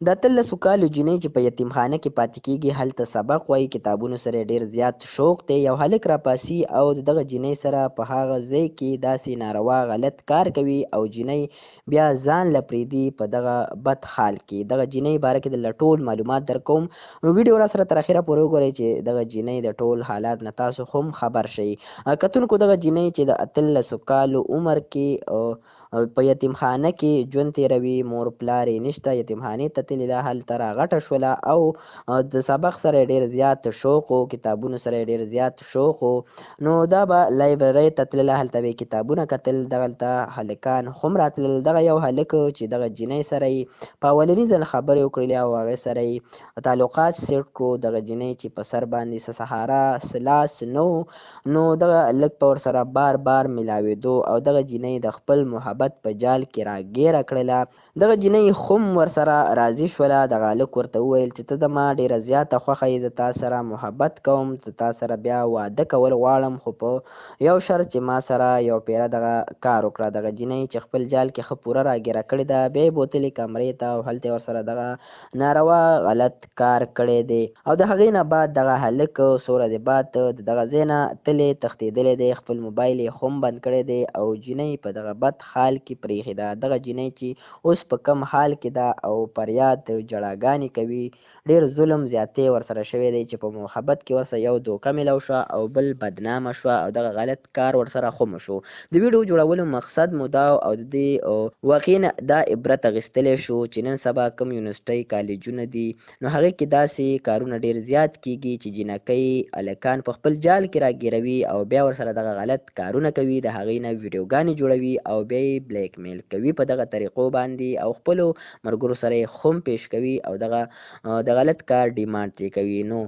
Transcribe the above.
د 13 کالو جینۍ چې په یتیمخانه کې پاتې کېږي هلته سبق وایي کتابونو سره یې ډېر زیات شوق دی. یو هلک راپاسي او د دغه جینۍ سره په هغه ځای کې داسې ناروا غلط کار کوي او جینۍ بیا ځان له پرېږدي په دغه بد حال کې. دغه جینۍ باره کې درله ټول معلومات درکوم، نو ویډیو راسره تر اخره پورې وګورئ چې دغه جینۍ د ټول حالات نه تاسو هم خبر شئ. کتونکو دغه جینۍ چې د 13 کالو عمر کې په یتیمخانه کې ژوند تېروي، مور پلار یې نشته، یتیمخانې ته تللې ده، هلته راغټه شوله او د سبق سره یې ډېر زیات شوق و، کتابونو سره یې ډېر زیات شوق و. نو دا به لایبررۍ ته تلله، هلته به یې کتابونه کتل، دغلته هلکان هم راتلل. دغه یو هلک چې دغه جینۍ سره یې په اولني ځل خبرې وکړلې او هغې سره یې تعلقات سیټ کړو، دغه جینۍ چې په سر باندې څه سهاره څه لاس نه و، نو دغه هلک به ورسره بار بار میلاوېدو او دغه جینۍ د خپل محبت په جال کې راګیره کړله. دغه جینۍ هم ورسره راضي شوله. دغه هلک ورته وویل چې ته زما ډېره زیاته خوښه یې، زه تا سره محبت کوم، زه تا سره بیا واده کول غواړم، خو په یو شرط چې ما سره یو پیره دغه کار وکړه. دغه جینۍ چې خپل جال کې ښه پوره راګیره کړې ده، بیا یې بوتلې کمرې ته او هلته یې ورسره دغه ناروا غلط کار کړی دی. او د هغې نه بعد دغه هلک څو ورځې بعد د دغه ځای نه تللی تښتېدلی دی، خپل موبایل یې هم بند کړی دی او جینۍ په دغه بد حال کې پرېښې ده. دغه جینۍ چې اوس په کم حال کې ده او فریاد ژړاګانې کوي، ډېر ظلم زیاتۍ ورسره شوی دی چې په محبت کې ورسره یو دوکه میلاو شوه او بل بدنامه شوه او دغه غلط کار ورسره هم وشو. د ویډیو جوړولو مقصد مو دا او د دې واقعي نه دا عبرت اخیستلی شو چې نن سبا کوم یونیورسټۍ کالجونه دي، نو هغې کې داسې کارونه ډېر زیات کېږي چې جینکۍ هلکان په خپل جال کې راګیروي او بیا ورسره دغه غلط کارونه کوي، د هغې نه ویډیوګانې جوړوي او بیا یې بلیک میل کوي په دغه طریقو باندې او خپلو ملګرو سره یې هم پیش کوي او دغه د غلط کار ډیمانډ ترې کوي. نو